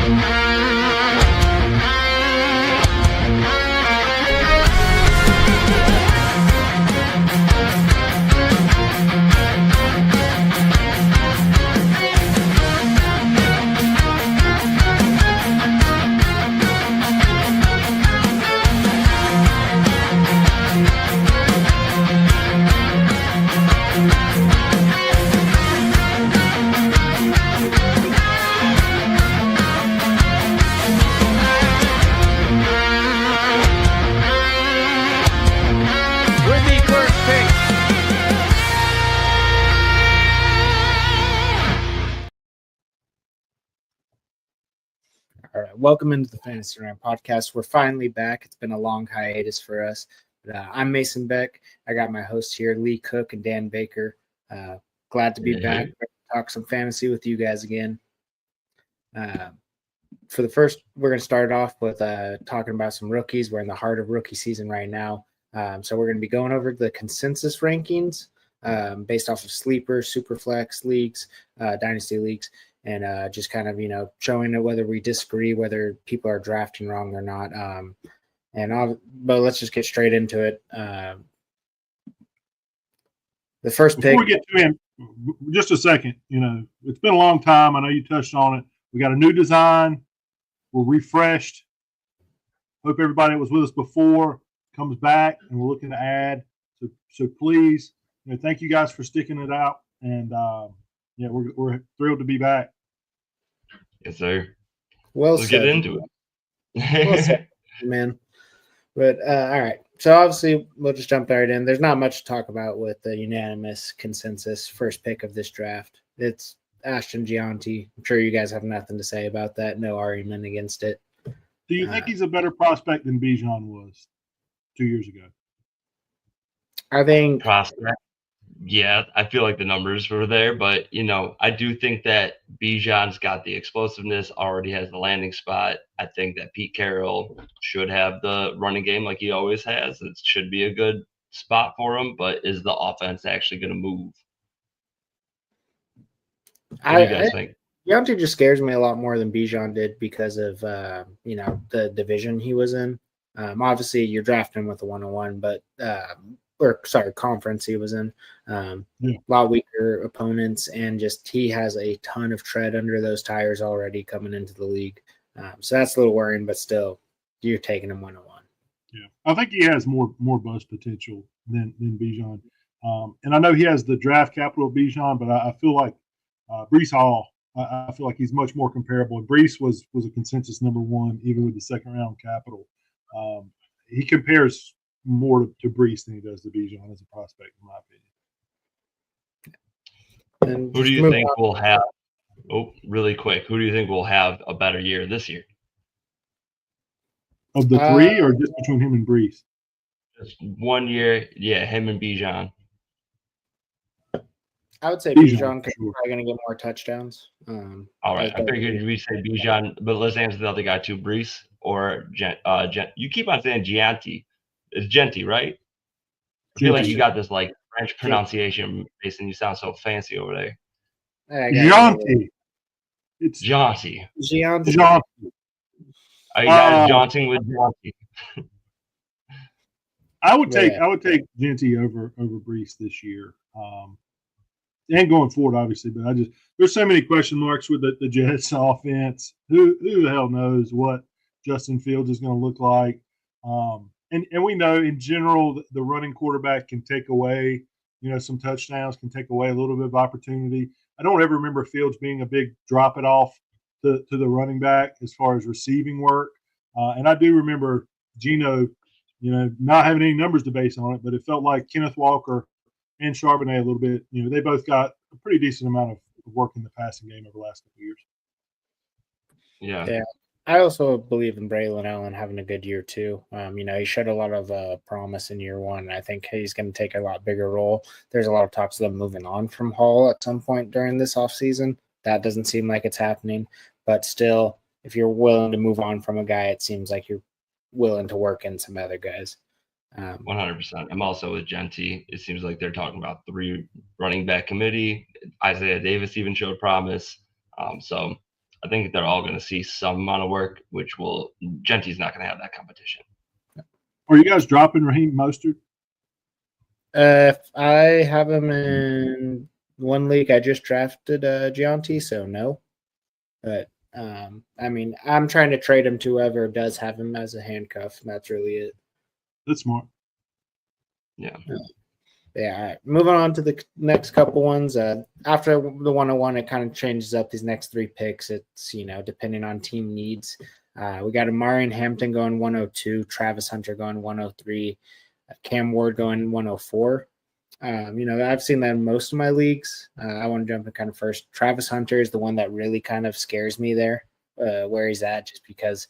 All right, welcome into the Fantasy Rant podcast. We're finally back. It's been a long hiatus for us. But, I'm Mason Beck. I got my hosts here, Lee Cook and Dan Baker. Glad to be back. Talk some fantasy with you guys again. For the first, we're going to start off with talking about some rookies. We're in the heart of rookie season right now. So we're going to be going over the consensus rankings based off of sleeper, superflex leagues, dynasty leagues. And just kind of, showing whether we disagree, whether people are drafting wrong or not. But let's just get straight into it. The first Before pick. we get to him, just a second. It's been a long time. I know you touched on it. We got a new design. We're refreshed. Hope everybody that was with us before comes back, and we're looking to add. So please, thank you guys for sticking it out. And we're thrilled to be back. Yes, sir. Let's get into it. Well said, man. But all right. So obviously we'll just jump right in. There's not much to talk about with the unanimous consensus first pick of this draft. It's Ashton Gianti. I'm sure you guys have nothing to say about that. No argument against it. Do you think he's a better prospect than Bijan was 2 years ago? I think prospect. Yeah, I feel like the numbers were there, but I do think that Bijan's got the explosiveness, already has the landing spot. I think that Pete Carroll should have the running game like he always has. It should be a good spot for him, but is the offense actually going to move? What do you guys think? Gianti just scares me a lot more than Bijan did because of the division he was in. Obviously, you're drafting with a 101, but conference he was in. A lot weaker opponents, and just he has a ton of tread under those tires already coming into the league. So that's a little worrying, but still, you're taking him 101. Yeah, I think he has more buzz potential than Bijan. And I know he has the draft capital of Bijan, but I feel like Breece Hall, I feel like he's much more comparable. And Breece was a consensus number one, even with the second round capital. He compares more to Breece than he does to Bijan as a prospect, in my opinion. And who do you think will have? Oh, really quick. Who do you think will have a better year this year? Of the three, or just between him and Breece? Just 1 year, yeah, him and Bijan. I would say Bijan is probably going to get more touchdowns. All right, I figured we say Bijan, but let's answer the other guy too, Breece or you keep on saying Gianti. It's Genti, right? I feel like you got this like French pronunciation, Mason. You sound so fancy over there. Gianti. It's Gianti. Gianti. Are you guys jaunting with Gianti? I would take Genti over Breece this year, and going forward, obviously. But there's so many question marks with the Jets offense. Who the hell knows what Justin Fields is going to look like? And we know in general the running quarterback can take away, some touchdowns, can take away a little bit of opportunity. I don't ever remember Fields being a big drop it off to the running back as far as receiving work. And I do remember Geno, not having any numbers to base on it, but it felt like Kenneth Walker and Charbonnet a little bit. They both got a pretty decent amount of work in the passing game over the last couple of years. Yeah. I also believe in Braylon Allen having a good year too. He showed a lot of promise in year one. I think he's going to take a lot bigger role. There's a lot of talks of them moving on from Hall at some point during this offseason. That doesn't seem like it's happening. But still, if you're willing to move on from a guy, it seems like you're willing to work in some other guys. 100%. I'm also with Genti. It seems like they're talking about 3 running back committee. Isaiah Davis even showed promise. So I think they're all going to see some amount of work, which will Gentry's not going to have that competition. Are you guys dropping Raheem Mostert? I have him in one league. I just drafted Gianti, so no. But I mean, I'm trying to trade him to whoever does have him as a handcuff, and that's really it. That's smart. Yeah. Yeah. All right. Moving on to the next couple ones. After the 101, it kind of changes up these next three picks. It's, depending on team needs. We got Amari Hampton going 102, Travis Hunter going 103, Cam Ward going 104. I've seen that in most of my leagues. I want to jump in kind of first. Travis Hunter is the one that really kind of scares me there, where he's at, just because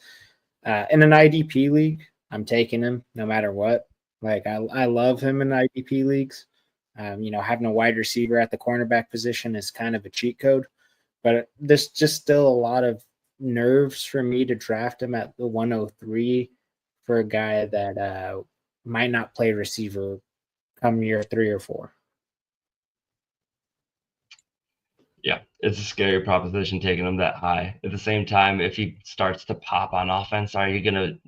in an IDP league, I'm taking him no matter what. Like, I love him in IDP leagues. Having a wide receiver at the cornerback position is kind of a cheat code, but there's just still a lot of nerves for me to draft him at the 103 for a guy that might not play receiver come year 3 or 4. Yeah, it's a scary proposition taking him that high. At the same time, if he starts to pop on offense, are you gonna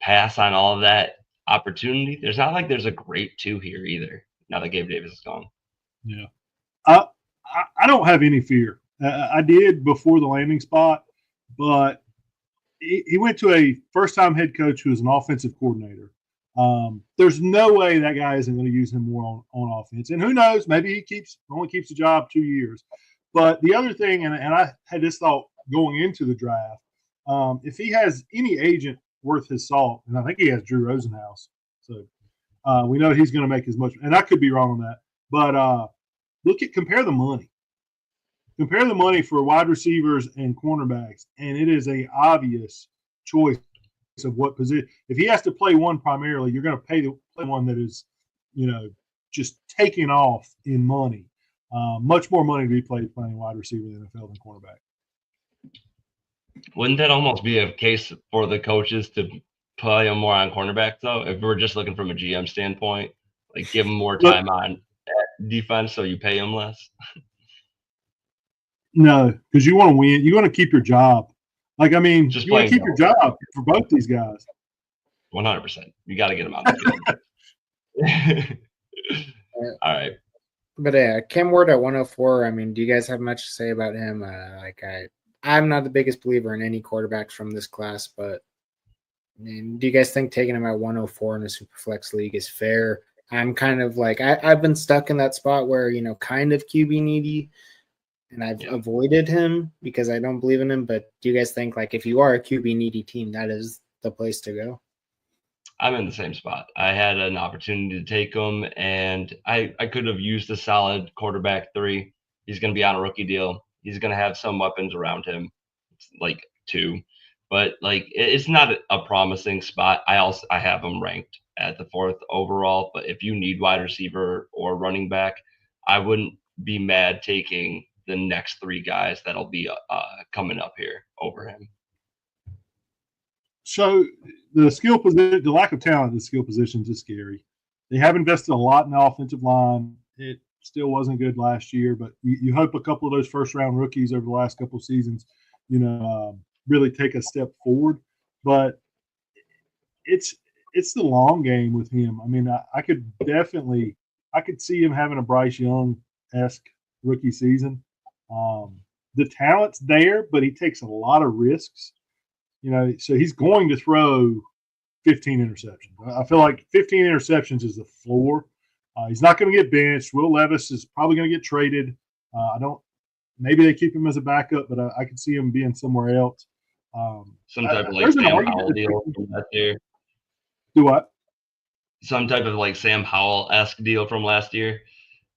pass on all of that opportunity? There's not like there's a great 2 here either. Now that Gabe Davis is gone. Yeah, I don't have any fear. I did before the landing spot, but he went to a first-time head coach who is an offensive coordinator. There's no way that guy isn't going to use him more on offense. And who knows, maybe he only keeps the job 2 years. But the other thing, and I had this thought going into the draft, if he has any agent worth his salt, and I think he has Drew Rosenhaus, so we know he's going to make as much. And I could be wrong on that, but compare the money. Compare the money for wide receivers and cornerbacks, and it is a obvious choice of what position. If he has to play one primarily, you're going to play one that is, just taking off in money. Much more money to be playing wide receiver in the NFL than cornerback. Wouldn't that almost be a case for the coaches to play him more on cornerback, though? If we're just looking from a GM standpoint, give him more time on defense so you pay him less? No, because you want to win. You want to keep your job. You want to keep your job for both these guys. 100%. You got to get them out of the field. All right. But Cam Ward at 104, I mean, do you guys have much to say about him? I'm not the biggest believer in any quarterbacks from this class, but do you guys think taking him at 104 in a Superflex league is fair? I'm kind of I've been stuck in that spot where, kind of QB needy, and I've avoided him because I don't believe in him. But do you guys think if you are a QB needy team, that is the place to go? I'm in the same spot. I had an opportunity to take him, and I could have used a solid quarterback 3. He's going to be on a rookie deal. He's going to have some weapons around him, 2. But it's not a promising spot. I have him ranked at the 4th overall. But if you need wide receiver or running back, I wouldn't be mad taking the next 3 guys that'll be coming up here over him. So the lack of talent in the skill positions is scary. They have invested a lot in the offensive line. It still wasn't good last year, but you hope a couple of those first-round rookies over the last couple of seasons, really take a step forward. But it's the long game with him. I mean, I could see him having a Bryce Young-esque rookie season. The talent's there, but he takes a lot of risks. So he's going to throw 15 interceptions. I feel like 15 interceptions is the floor. He's not going to get benched. Will Levis is probably going to get traded. Maybe they keep him as a backup, but I could see him being somewhere else. Some type of Sam Howell deal from last year. Do what? Some type of Sam Howell-esque deal from last year.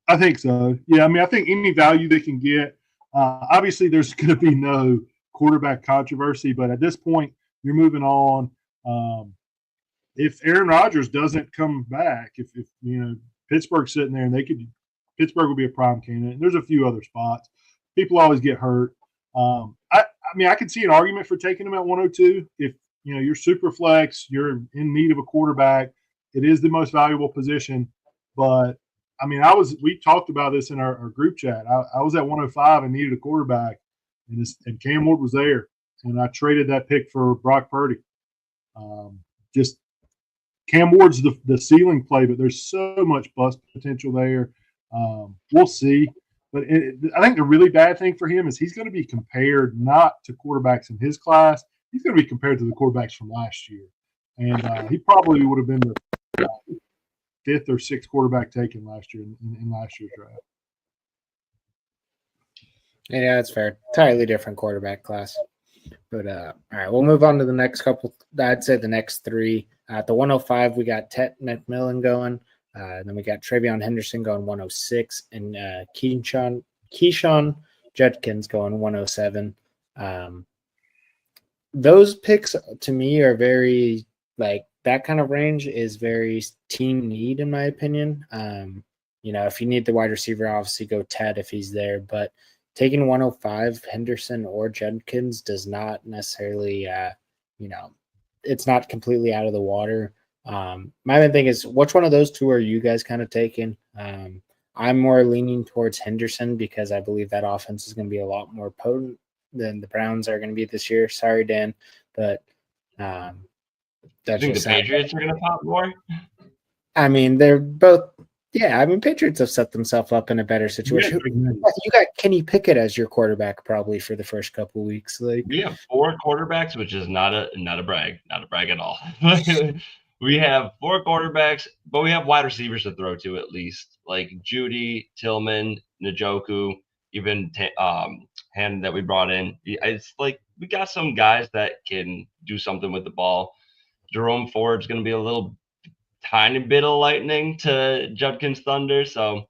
I think so. Yeah, I mean, I think any value they can get. Obviously, there's going to be no quarterback controversy, but at this point, you're moving on. If Aaron Rodgers doesn't come back, if Pittsburgh's sitting there and Pittsburgh will be a prime candidate. And there's a few other spots. People always get hurt. I could see an argument for taking him at 102 if you're super flex, you're in need of a quarterback. It is the most valuable position, but we talked about this in our group chat. I was at 105 and needed a quarterback. and Cam Ward was there, and I traded that pick for Brock Purdy. Just Cam Ward's the ceiling play, but there's so much bust potential there. We'll see. But I think the really bad thing for him is he's going to be compared not to quarterbacks in his class. He's going to be compared to the quarterbacks from last year. And he probably would have been the fifth or sixth quarterback taken last year in last year's draft. Yeah, that's fair. Entirely different quarterback class. But all right, we'll move on to the next couple. I'd say the next three. At the 105, we got Tet McMillan going. Then we got Travion Henderson going 106, and Keyshawn Judkins going 107. Those picks to me are very like that kind of range is very team need in my opinion. If you need the wide receiver, obviously go Ted if he's there, but taking 105 Henderson or Judkins does not necessarily, it's not completely out of the water. My main thing is, which one of those two are you guys kind of taking? I'm more leaning towards Henderson because I believe that offense is going to be a lot more potent than the Browns are going to be this year. Sorry, Dan, but I think the Patriots are going to pop more. I mean, they're both. Yeah, I mean, Patriots have set themselves up in a better situation. You got Kenny Pickett as your quarterback probably for the first couple of weeks. Like we have 4 quarterbacks, which is not a brag at all. We have 4 quarterbacks, but we have wide receivers to throw to at least, like Judy, Tillman, Njoku, even Hand that we brought in. It's like we got some guys that can do something with the ball. Jerome Ford's going to be a little tiny bit of lightning to Judkins Thunder. So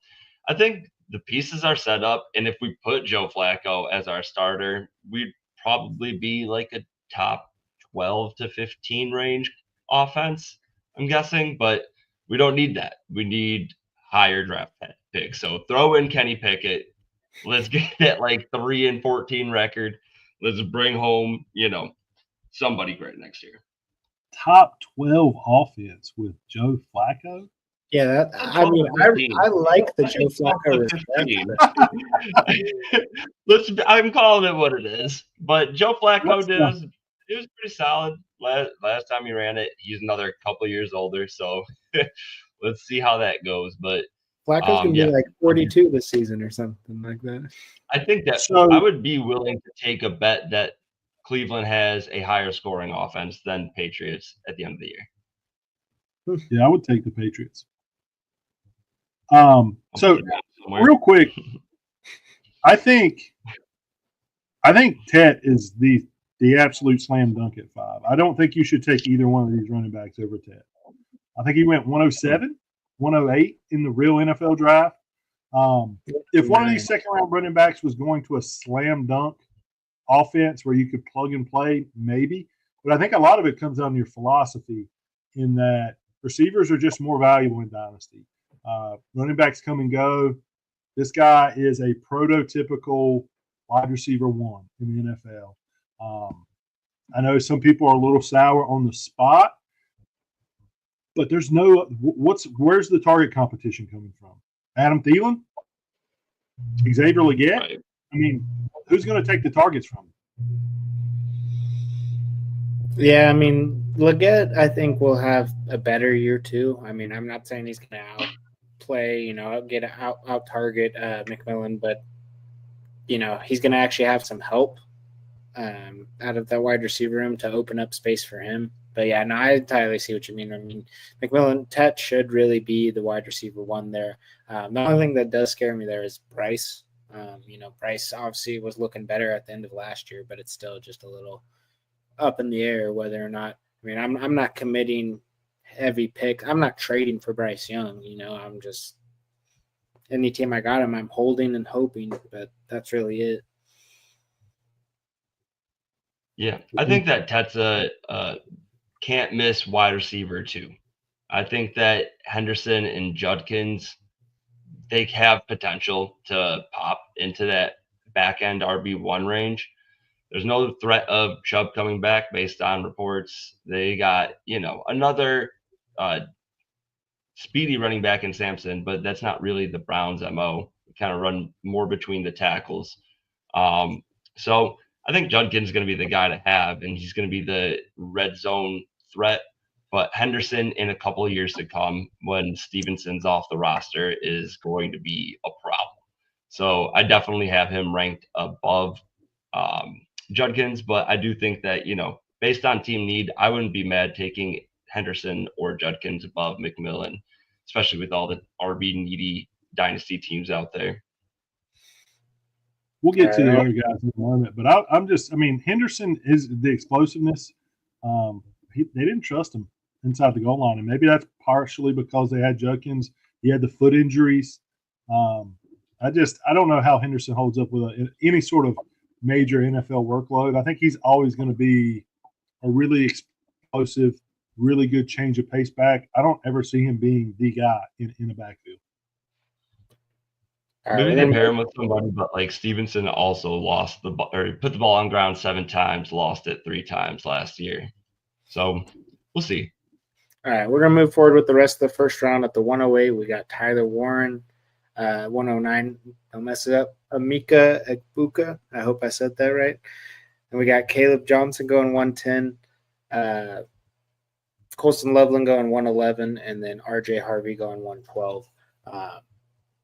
I think the pieces are set up. And if we put Joe Flacco as our starter, we'd probably be like a top 12 to 15 range offense, I'm guessing. But we don't need that. We need higher draft picks. So throw in Kenny Pickett. Let's get that like 3-14 record. Let's bring home, somebody great next year. Top 12 offense with Joe Flacco? Yeah, I like the Joe Flacco respect. I'm calling it what it is. But Joe Flacco it was pretty solid last time he ran it. He's another couple years older, so let's see how that goes. But Flacco's gonna be like 42 this season or something like that. I think that I would be willing to take a bet that Cleveland has a higher scoring offense than Patriots at the end of the year. Yeah, I would take the Patriots. So real quick, I think Tet is the absolute slam dunk at 5. I don't think you should take either one of these running backs over Tet. I think he went 107, 108 in the real NFL draft. If one of these second-round running backs was going to a slam dunk offense where you could plug and play, maybe. But I think a lot of it comes down to your philosophy in that receivers are just more valuable in Dynasty. Running backs come and go. This guy is a prototypical wide receiver 1 in the NFL. I know some people are a little sour on the spot, but there's where's the target competition coming from? Adam Thielen? Xavier Legette? Right. I mean, who's going to take the targets from him? Yeah, I mean, Legette, I think, will have a better year too. I mean, I'm not saying he's going to outplay, out target McMillan, but he's going to actually have some help out of that wide receiver room to open up space for him. But yeah, no, I entirely see what you mean. I mean, McMillan, Tet should really be the wide receiver 1 there. The only thing that does scare me there is Bryce. Bryce obviously was looking better at the end of last year, but it's still just a little up in the air whether or not. I mean, I'm not committing heavy picks. I'm not trading for Bryce Young. I'm just any team I got him, I'm holding and hoping, but that's really it. Yeah, I think that Tet's a can't miss wide receiver 2. I think that Henderson and Judkins, they have potential to pop into that back end RB1 range. There's no threat of Chubb coming back based on reports. They got, another speedy running back in Sampson, but that's not really the Browns' MO. We kind of run more between the tackles. So I think Judkins is going to be the guy to have, and he's going to be the red zone threat. But Henderson, in a couple of years to come, when Stevenson's off the roster, is going to be a problem. So I definitely have him ranked above Judkins, but I do think that, based on team need, I wouldn't be mad taking Henderson or Judkins above McMillan, especially with all the RB needy dynasty teams out there. We'll get to the other guys in a moment, but Henderson is the explosiveness. They didn't trust him inside the goal line, and maybe that's partially because they had Judkins. He had the foot injuries. I don't know how Henderson holds up with any sort of major NFL workload. I think he's always going to be a really explosive, really good change of pace back. I don't ever see him being the guy in a backfield. Maybe compare him with somebody, but like Stevenson also put the ball on ground 7 times, lost it 3 times last year. So we'll see. All right, we're going to move forward with the rest of the first round. At the 108, we got Tyler Warren. 109, don't mess it up. Emeka Egbuka, I hope I said that right. And we got Caleb Johnson going 110. Colston Loveland going 111, and then RJ Harvey going 112.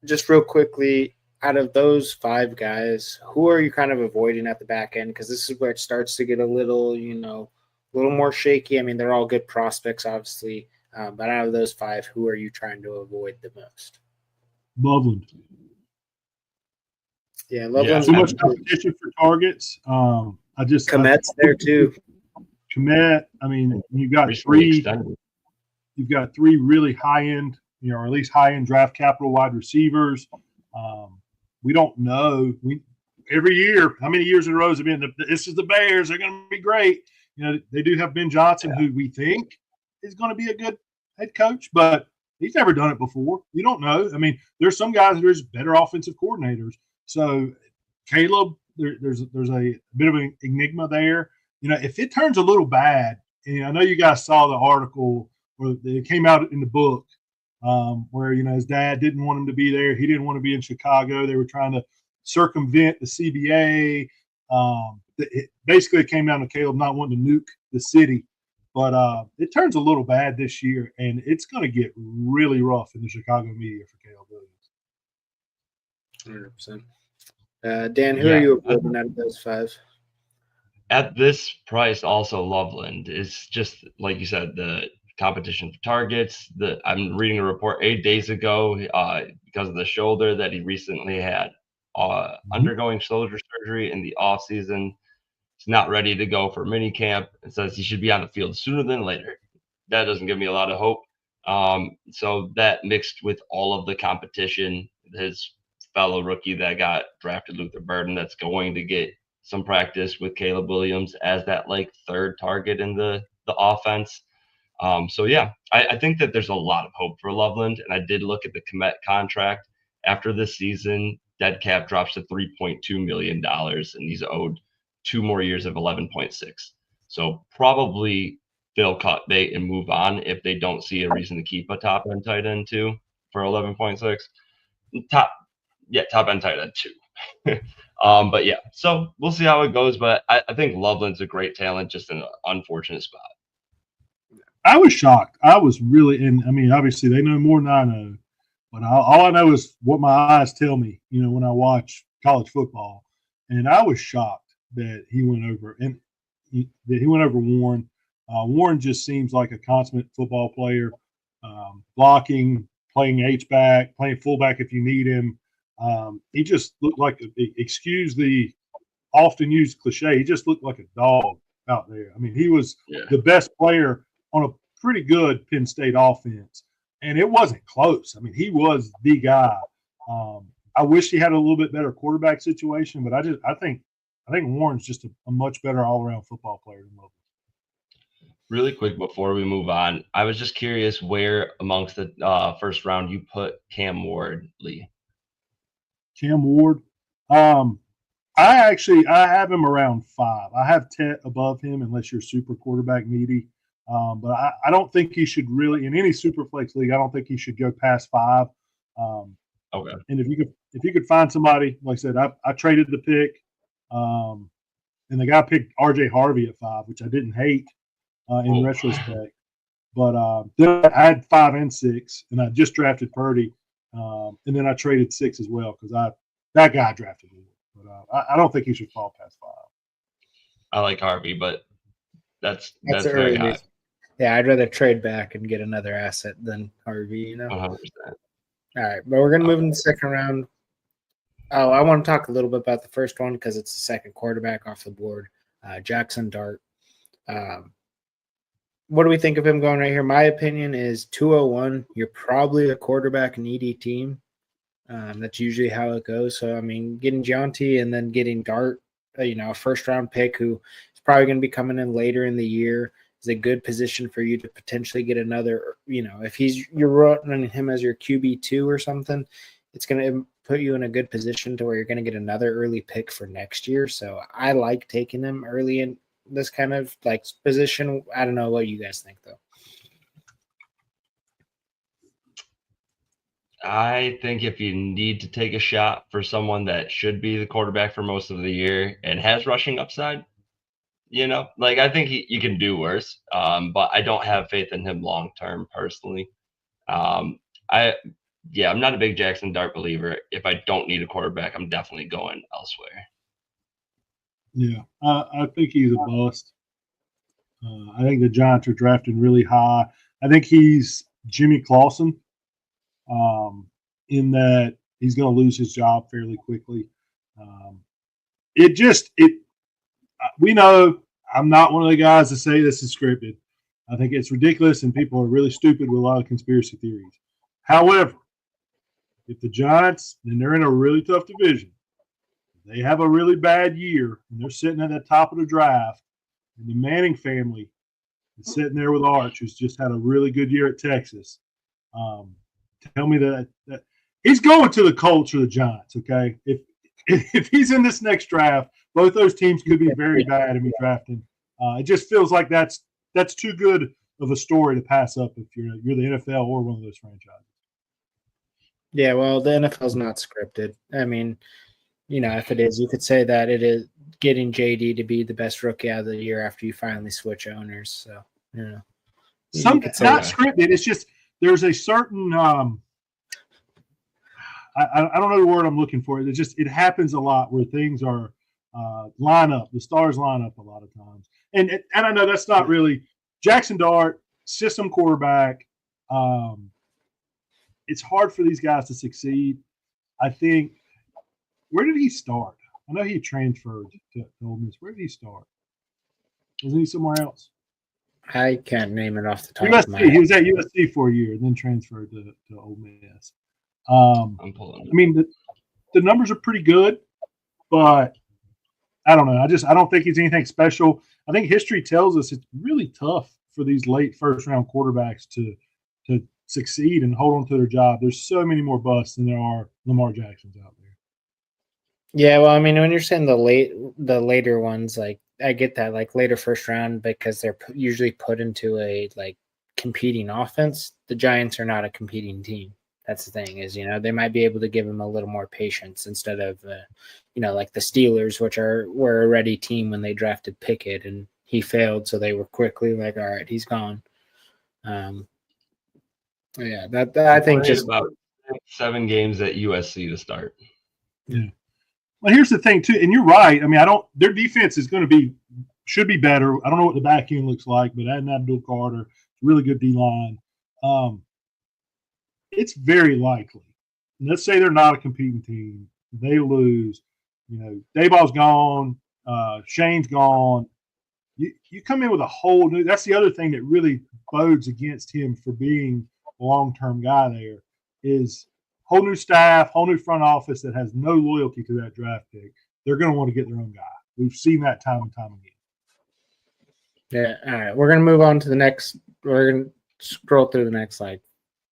Just real quickly, out of those 5 guys, who are you kind of avoiding at the back end? Because this is where it starts to get a little more shaky. I mean, they're all good prospects, obviously. But out of those 5, who are you trying to avoid the most? Loveland. Yeah, Loveland's too much competition for targets. Komet's there too. Komet. I mean, you've got 3. You've got 3 really high end, or at least high end draft capital wide receivers. We don't know. Every year, how many years in a row has it been? This is the Bears. They're going to be great. They do have Ben Johnson, who we think is going to be a good head coach, but he's never done it before. You don't know. I mean, there's some guys that are just better offensive coordinators. So Caleb, there's a bit of an enigma there. If it turns a little bad, and I know you guys saw the article where it came out in the book where, his dad didn't want him to be there. He didn't want to be in Chicago. They were trying to circumvent the CBA. Basically, it came down to Caleb not wanting to nuke the city. But it turns a little bad this year, and it's going to get really rough in the Chicago media for Caleb Williams. 100%. Dan, who are you avoiding out of those 5? At this price, also Loveland is just like you said, the competition for targets. I'm reading a report 8 days ago because of the shoulder that he recently had undergoing shoulder surgery in the off season. He's not ready to go for mini camp. It says he should be on the field sooner than later. That doesn't give me a lot of hope. So that mixed with all of the competition, his fellow rookie that got drafted, Luther Burden, that's going to get some practice with Caleb Williams as that third target in the offense. I think that there's a lot of hope for Loveland. And I did look at the Komet contract. After this season, dead cap drops to $3.2 million, and he's owed 2 more years of 11.6. So probably they'll cut bait and move on if they don't see a reason to keep a top end tight end too for 11.6. Top end tight end 2. But yeah, so we'll see how it goes. But I think Loveland's a great talent, just in an unfortunate spot. I was shocked. I was really, and I mean, obviously they know more than I know, but all I know is what my eyes tell me, when I watch college football. And I was shocked that he went over Warren. Warren just seems like a consummate football player, blocking, playing H-back, playing fullback if you need him. He just looked like, excuse the often used cliche, he just looked like a dog out there. I mean, he was the best player on a pretty good Penn State offense, and it wasn't close. I mean, he was the guy. I wish he had a little bit better quarterback situation, but I think Warren's just a much better all-around football player than Loveland. Really quick before we move on, I was just curious where amongst the first round you put Cam Ward, Lee. Cam Ward, I have him around 5. I have Tet above him unless you're super quarterback needy. But I don't think he should really, in any super flex league, I don't think he should go past 5. Okay. And if you could find somebody, like I said, I traded the pick. And the guy picked R.J. Harvey at 5, which I didn't hate in retrospect. But then I had 5 and 6, and I just drafted Purdy, and then I traded 6 as well because that guy drafted me. But I don't think he should fall past 5. I like Harvey, but that's That's very early. high. Yeah, I'd rather trade back and get another asset than Harvey, 100%. All right, but we're going to move in the second round. Oh, I want to talk a little bit about the first one because it's the second quarterback off the board, Jackson Dart. What do we think of him going right here? My opinion is 201. You're probably a quarterback needy team. That's usually how it goes. So, I mean, getting Gianti and then getting Dart, a first-round pick who is probably going to be coming in later in the year is a good position for you to potentially get another, if you're running him as your QB2 or something, it's going to put you in a good position to where you're going to get another early pick for next year. So I like taking him early in this kind of like position. I don't know what you guys think though. I think if you need to take a shot for someone that should be the quarterback for most of the year and has rushing upside, I think you can do worse. But I don't have faith in him long term personally. I'm not a big Jackson Dart believer. If I don't need a quarterback, I'm definitely going elsewhere. Yeah, I think he's a bust. I think the Giants are drafting really high. I think he's Jimmy Clausen, in that he's going to lose his job fairly quickly. We know I'm not one of the guys to say this is scripted. I think it's ridiculous, and people are really stupid with a lot of conspiracy theories. However, if the Giants, and they're in a really tough division, they have a really bad year, and they're sitting at the top of the draft, and the Manning family is sitting there with Arch, who's just had a really good year at Texas. Tell me that he's going to the Colts or the Giants, okay? If he's in this next draft, both those teams could be very bad and be drafting. It just feels like that's too good of a story to pass up if you're the NFL or one of those franchises. Yeah, well, the NFL's not scripted. I mean, if it is, you could say that it is getting JD to be the best rookie out of the year after you finally switch owners. So, It's not scripted. It's just there's a certain I don't know the word I'm looking for. It happens a lot where things are line up. The stars line up a lot of times. And I know that's not really Jackson Dart, system quarterback. It's hard for these guys to succeed. I think. Where did he start? I know he transferred to Ole Miss. Where did he start? Wasn't he somewhere else? I can't name it off the top USC. of my head. He was at USC for a year and then transferred to Ole Miss. I'm pulling. I mean, the numbers are pretty good, but I don't know. I don't think he's anything special. I think history tells us it's really tough for these late first-round quarterbacks to succeed and hold on to their job. There's so many more busts than there are Lamar Jacksons out there. Yeah, well, I mean, when you're saying the later ones, like I get that, like later first round, because they're usually put into a like competing offense. The Giants are not a competing team. That's the thing is, they might be able to give him a little more patience instead of, like the Steelers, which were a ready team when they drafted Pickett and he failed, so they were quickly like, all right, he's gone. Yeah, that I think just about 7 games at USC to start. Yeah. Well, here's the thing too, and you're right. I mean, their defense should be better. I don't know what the back end looks like, but adding Abdul Carter, really good D line. It's very likely. Let's say they're not a competing team. They lose. Dayball's gone. Shane's gone. You come in with a whole new. That's the other thing that really bodes against him for being a long-term guy. There is whole new staff, whole new front office that has no loyalty to that draft pick. They're going to want to get their own guy. We've seen that time and time again. Yeah. All right. We're going to move on to the next. We're going to scroll through the next 5,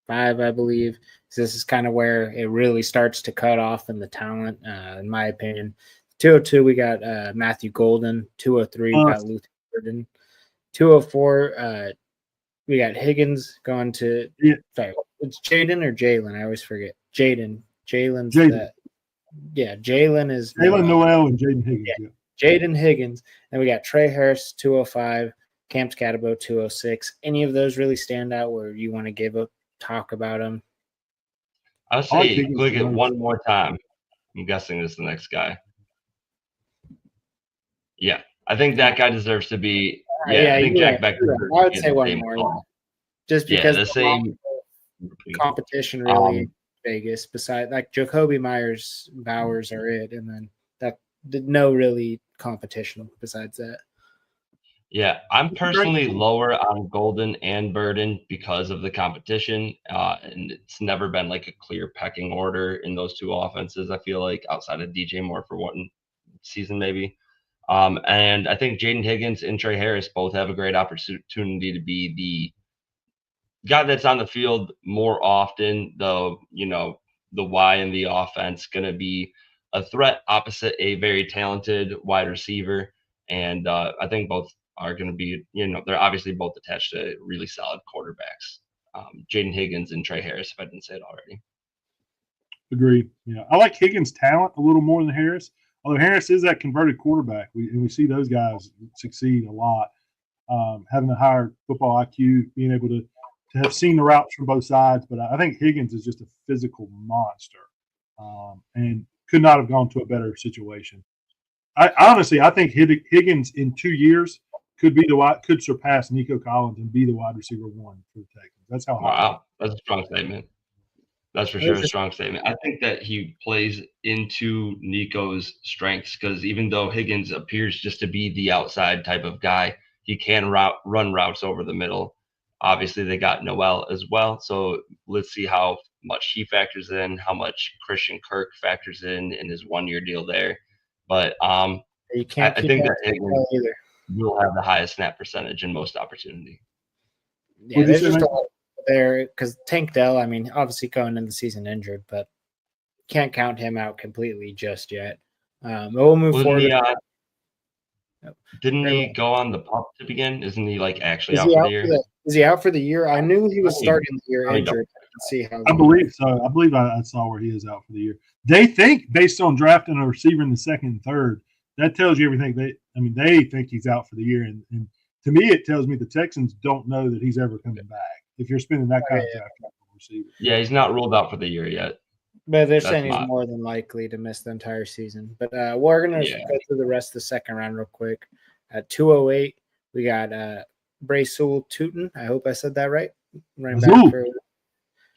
I believe. So this is kind of where it really starts to cut off in the talent, in my opinion. 202, we got Matthew Golden. 203, we got Luther Burden. 204, we got Higgins going to. Yeah. Sorry, it's Jaden or Jalen? I always forget. Jalen's that. Yeah, Jalen is Jalen Noel and Jaden Higgins. Yeah. Jaden Higgins. And we got Trey Harris, 205, Camp Scatabo, 206. Any of those really stand out where you want to give a talk about them? I'll say click it one more time. I'm guessing this is the next guy. Yeah, I think that guy deserves to be. Yeah, I think Jack Beck. I would say one more. Just because the same competition really in Vegas. Besides, like Jacoby Myers, Bowers are it, and then that no really competition besides that. Yeah, I'm personally lower on Golden and Burden because of the competition, and it's never been like a clear pecking order in those two offenses. I feel like outside of DJ Moore for one season maybe, and I think Jaden Higgins and Trey Harris both have a great opportunity to be the guy that's on the field more often. Though the Y in the offense going to be a threat opposite a very talented wide receiver, and I think both are going to be, they're obviously both attached to really solid quarterbacks. Jaden Higgins and Trey Harris, if I didn't say it already. Agreed. Yeah. I like Higgins' talent a little more than Harris. Although Harris is that converted quarterback. We see those guys succeed a lot. Having a higher football IQ, being able to have seen the routes from both sides. But I think Higgins is just a physical monster and could not have gone to a better situation. I think Higgins in 2 years could surpass Nico Collins and be the wide receiver one for the Texans. That's how. Wow, that's a strong statement. That's for sure a strong statement. I think that he plays into Nico's strengths because even though Higgins appears just to be the outside type of guy, he can run routes over the middle. Obviously, they got Noel as well. So let's see how much he factors in, how much Christian Kirk factors in his 1-year deal there. But I think that Higgins will have the highest snap percentage in most opportunity. Yeah, there's just a lot there because Tank Dell, I mean, obviously going into the season injured, but can't count him out completely just yet. We'll move forward. Didn't he go on the pup to begin? Isn't he like actually out for the year? Is he out for the year? I knew he was starting the year injured. See how I believe so. I believe I saw where he is out for the year. They think based on drafting a receiver in the second and third, that tells you everything. They think he's out for the year, and to me, it tells me the Texans don't know that he's ever coming back. If you're spending that kind of draft on a receiver, yeah, he's not ruled out for the year yet. But they're saying he's more than likely to miss the entire season. But we're gonna go through the rest of the second round real quick. At 208, we got Braysul Tootin. I hope I said that right. Running back for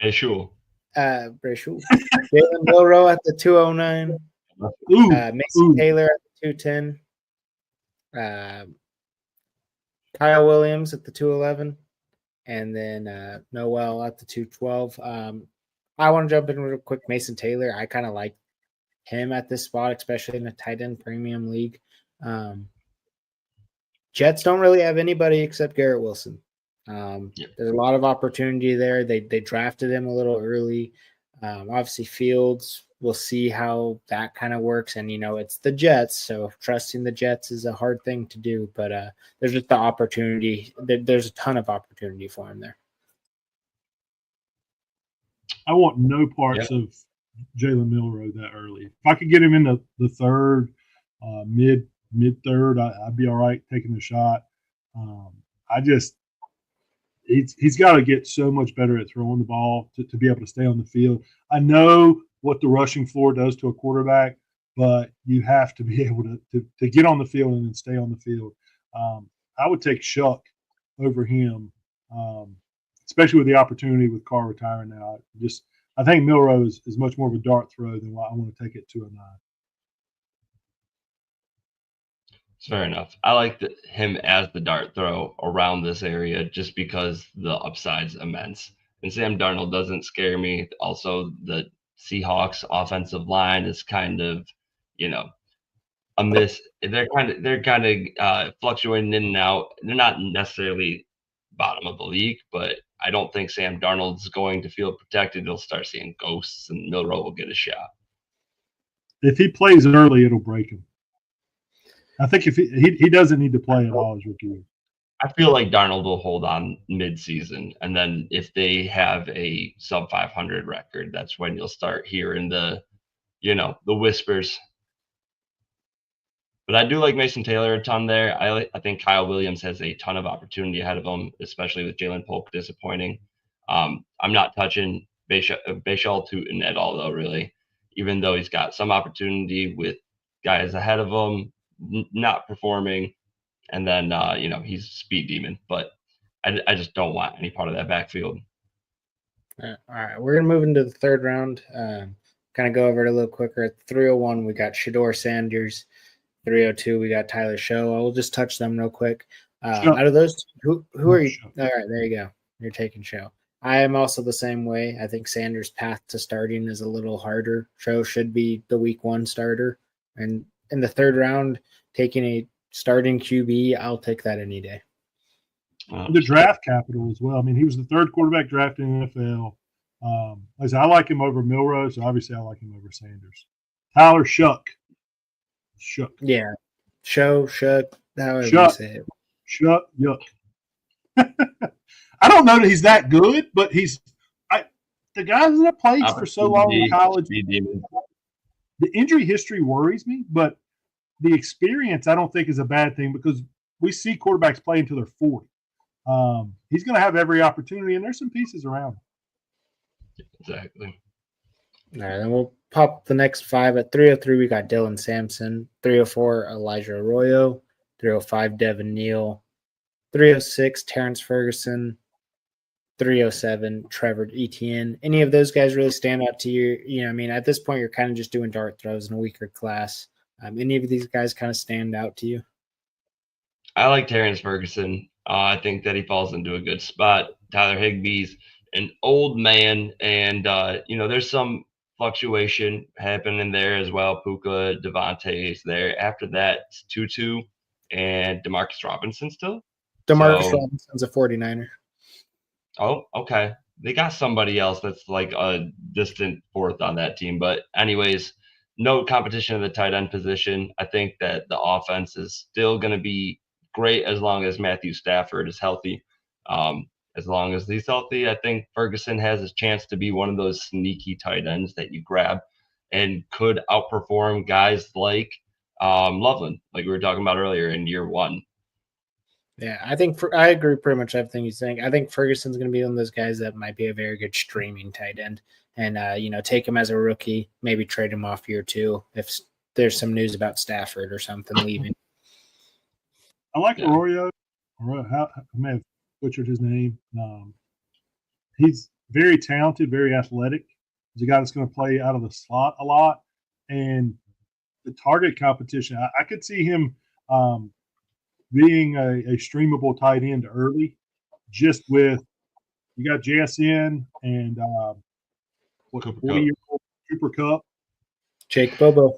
Braysul. Braysul. Jalen Milroe at the 209. Mason Taylor at the 210. Kyle Williams at the 211. And then Noel at the 212. I want to jump in real quick. Mason Taylor, I kind of like him at this spot, especially in a tight end premium league. Jets don't really have anybody except Garrett Wilson. There's a lot of opportunity there. They drafted him a little early. Obviously, Fields, we'll see how that kind of works. And, it's the Jets, so trusting the Jets is a hard thing to do. But there's just the opportunity. There's a ton of opportunity for him there. I want no parts of Jalen Milroe that early. If I could get him in the third, mid third, I'd be all right taking the shot. He's got to get so much better at throwing the ball to be able to stay on the field. I know what the rushing floor does to a quarterback, but you have to be able to get on the field and then stay on the field. I would take Shuck over him, especially with the opportunity with Carr retiring now. I think Milroe is much more of a dart throw than why I want to take it 209. Fair enough. I like him as the dart throw around this area just because the upside's immense. And Sam Darnold doesn't scare me. Also, the Seahawks offensive line is kind of, a miss. They're kind of fluctuating in and out. They're not necessarily bottom of the league, but I don't think Sam Darnold's going to feel protected. He'll start seeing ghosts, and Milroe will get a shot. If he plays early, it'll break him. I think if he doesn't need to play at all his rookie year. I feel like Darnold will hold on mid-season, and then if they have a sub 500 record, that's when you'll start hearing the the whispers. But I do like Mason Taylor a ton there. I think Kyle Williams has a ton of opportunity ahead of him, especially with Jalen Polk disappointing. I'm not touching Bashal Tootin at all, though, really, even though he's got some opportunity with guys ahead of him not performing. And then, he's a speed demon. But I just don't want any part of that backfield. All right, we're going to move into the third round. Kind of go over it a little quicker. At 301, we got Shador Sanders. 302, we got Tyler Show. I'll just touch them real quick. Out of those, who are you? All right, there you go. You're taking Show. I am also the same way. I think Sanders' path to starting is a little harder. Show should be the week 1 starter. And in the third round, taking a starting QB, I'll take that any day. The draft capital as well. I mean, he was the 3rd quarterback drafted in the NFL. I like him over Milrose. Obviously, I like him over Sanders. Tyler Shook. Yeah. Shuck, however you say it. Shuck, yuck. I don't know that he's that good, but the guys that have played for so long in college. The injury history worries me, but the experience I don't think is a bad thing because we see quarterbacks play until they're 40. He's going to have every opportunity, and there's some pieces around him. Exactly. All right, then we'll pop the next 5. At 303, we got Dylan Sampson. 304, Elijah Arroyo. 305, Devin Neal. 306, Terrence Ferguson. 307, Trevor Etienne. Any of those guys really stand out to you? At this point, you're kind of just doing dart throws in a weaker class. Any of these guys kind of stand out to you? I like Terrence Ferguson. I think that he falls into a good spot. Tyler Higbee's an old man, and there's some fluctuation happening there as well. Puka, Devontae is there. After that, it's Tutu and Demarcus Robinson still. Demarcus Robinson's a 49er. Oh, okay. They got somebody else that's like a distant 4th on that team. But anyways, no competition in the tight end position. I think that the offense is still going to be great as long as Matthew Stafford is healthy. As long as he's healthy, I think Ferguson has a chance to be one of those sneaky tight ends that you grab and could outperform guys like Loveland, like we were talking about earlier in year 1. Yeah, I agree pretty much everything you're saying. I think Ferguson's going to be one of those guys that might be a very good streaming tight end, and take him as a rookie, maybe trade him off year 2 if there's some news about Stafford or something leaving. I like Arroyo. I may have butchered his name. He's very talented, very athletic. He's a guy that's going to play out of the slot a lot, and the target competition. I could see him. Being a streamable tight end early, just with you got JSN and 40-year-old Cooper Kupp. Jake Bobo.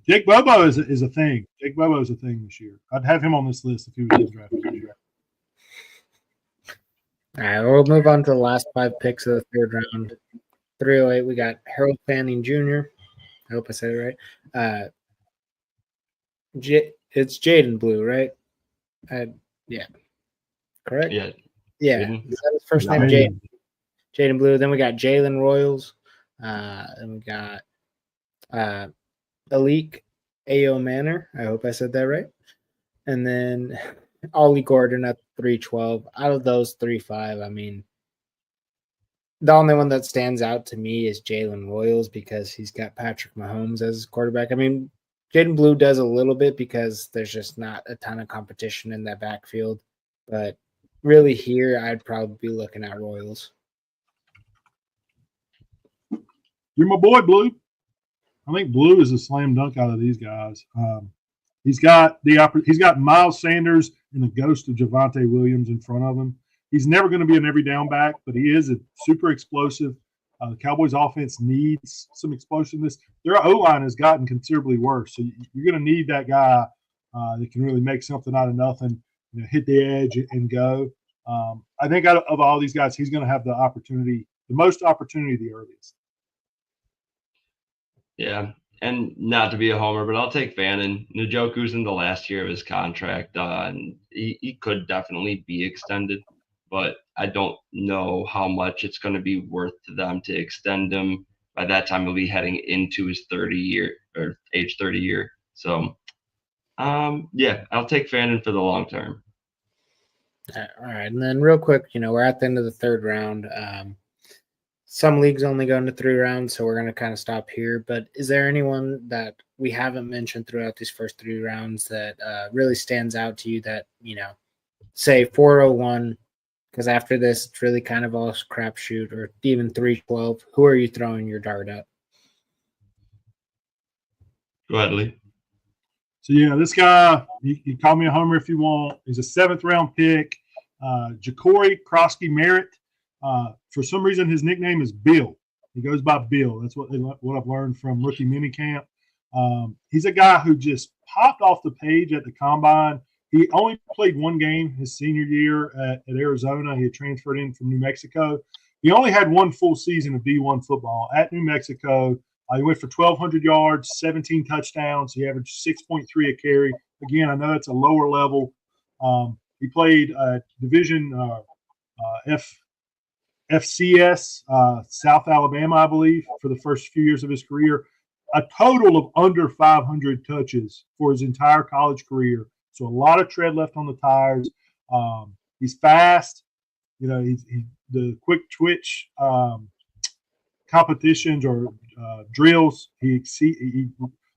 Jake Bobo is a thing. Jake Bobo is a thing this year. I'd have him on this list if he was drafted. All right, we'll move on to the last 5 picks of the 3rd round. 308, we got Harold Fanning Jr. I hope I said it right. It's Jaden Blue, right? Yeah. Correct? Yeah. Is that his first name? Jaden Blue. Then we got Jalen Royals. Then we got Alik Ayo Manor. I hope I said that right. And then Ollie Gordon at 312. Out of those 3-5, the only one that stands out to me is Jalen Royals because he's got Patrick Mahomes as his quarterback. Jaden Blue does a little bit because there's just not a ton of competition in that backfield. But really here, I'd probably be looking at Royals. You're my boy, Blue. I think Blue is a slam dunk out of these guys. He's got Miles Sanders and the ghost of Javonte Williams in front of him. He's never going to be an every down back, but he is a super explosive. The Cowboys offense needs some explosiveness. Their O-line has gotten considerably worse. So you're going to need that guy that can really make something out of nothing, hit the edge and go. I think out of all these guys, he's going to have the most opportunity the earliest. Yeah, and not to be a homer, but I'll take Fannin. Njoku's in the last year of his contract, and he could definitely be extended. But I don't know how much it's going to be worth to them to extend him. by that time he'll be heading into his age 30 year. So, yeah, I'll take Fannin for the long term. All right, and then real quick, we're at the end of the third round. Some leagues only go into 3 rounds, so we're going to kind of stop here. But is there anyone that we haven't mentioned throughout these first 3 rounds that really stands out to you that, say 401, because after this, it's really kind of all crapshoot, or even 312? Who are you throwing your dart at? Go ahead, Lee. So, yeah, this guy, you call me a homer if you want. He's a 7th-round pick. Ja'Cory Krosky-Merritt. For some reason, his nickname is Bill. He goes by Bill. That's what I've learned from rookie minicamp. He's a guy who just popped off the page at the combine. He only played 1 game his senior year at Arizona. He had transferred in from New Mexico. He only had 1 full season of D1 football at New Mexico. He went for 1,200 yards, 17 touchdowns. He averaged 6.3 a carry. Again, I know it's a lower level. He played Division FCS, South Alabama, I believe, for the first few years of his career. A total of under 500 touches for his entire college career. So a lot of tread left on the tires. He's fast. He's the quick twitch competitions or drills. He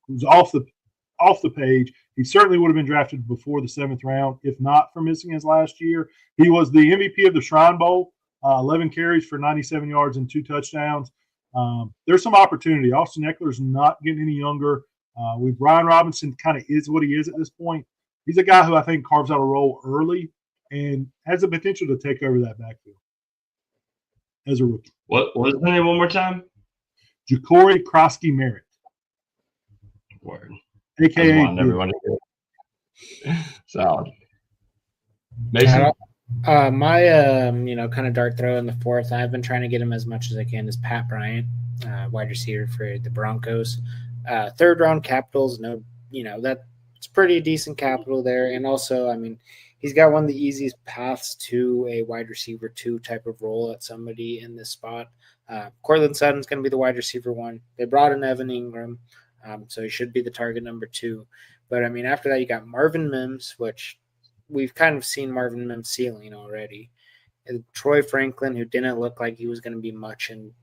was off the page. He certainly would have been drafted before the 7th round, if not for missing his last year. He was the MVP of the Shrine Bowl. 11 carries for 97 yards and 2 touchdowns. There's some opportunity. Austin Eckler's not getting any younger. With Brian Robinson kind of is what he is at this point. He's a guy who I think carves out a role early and has the potential to take over that backfield as a rookie. What was the name one more time? Ja'Cory Krosky-Merritt. Word. AKA everyone to hear. Solid. Mason? My kind of dart throw in the 4th, I've been trying to get him as much as I can, is Pat Bryant, wide receiver for the Broncos. 3rd round Capitals, that's pretty decent capital there. And also, he's got one of the easiest paths to a wide receiver 2 type of role at somebody in this spot. Cortland Sutton's going to be the wide receiver 1. They brought in Evan Ingram, so he should be the target number 2. But after that, you got Marvin Mims, which we've kind of seen Marvin Mims' ceiling already. And Troy Franklin, who didn't look like he was going to be much in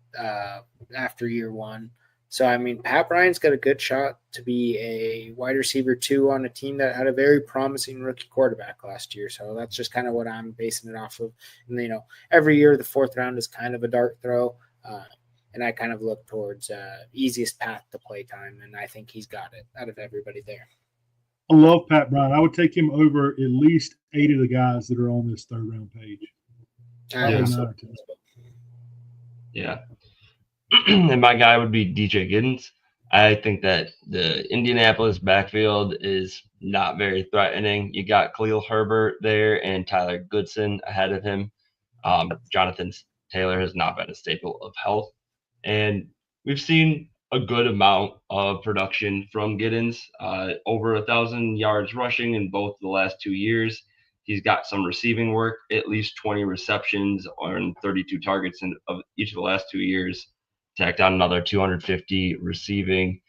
after year 1. So, Pat Bryant's got a good shot to be a wide receiver 2 on a team that had a very promising rookie quarterback last year. So that's just kind of what I'm basing it off of. And, every year the 4th round is kind of a dart throw. And I kind of look towards easiest path to play time. And I think he's got it out of everybody there. I love Pat Bryant. I would take him over at least 8 of the guys that are on this 3rd round page. Yeah. And my guy would be DJ Giddens. I think that the Indianapolis backfield is not very threatening. You got Khalil Herbert there and Tyler Goodson ahead of him. Jonathan Taylor has not been a staple of health. And we've seen a good amount of production from Giddens, over 1,000 yards rushing in both the last 2 years. He's got some receiving work, at least 20 receptions on 32 targets of each of the last 2 years. Tacked on another 250 receiving.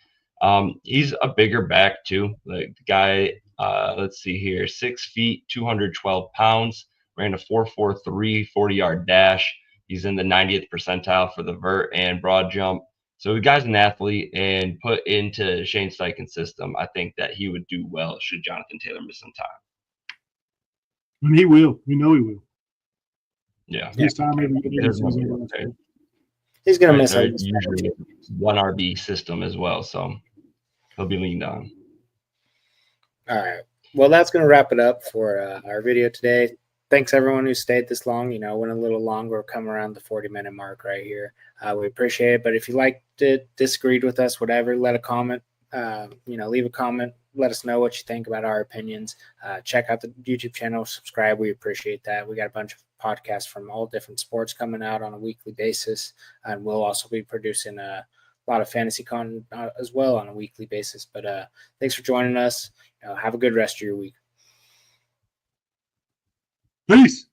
He's a bigger back too. The guy, let's see here, 6 feet, 212 pounds, ran a 4.43 40-yard dash. He's in the 90th percentile for the vert and broad jump. So the guy's an athlete, and put into Shane Steichen's system, I think that he would do well should Jonathan Taylor miss some time. And he will. We know he will. Yeah. This time he's going to miss it. Usually 1 RB system as well, so he'll be leaned on. All right. Well, that's going to wrap it up for our video today. Thanks, everyone who stayed this long. Went a little longer. We're coming around the 40-minute mark right here. We appreciate it. But if you liked it, disagreed with us, whatever, let a comment. Leave a comment. Let us know what you think about our opinions. Check out the YouTube channel. Subscribe. We appreciate that. We got a bunch of podcasts from all different sports coming out on a weekly basis. And we'll also be producing a lot of fantasy content as well on a weekly basis. But thanks for joining us. Have a good rest of your week. Peace.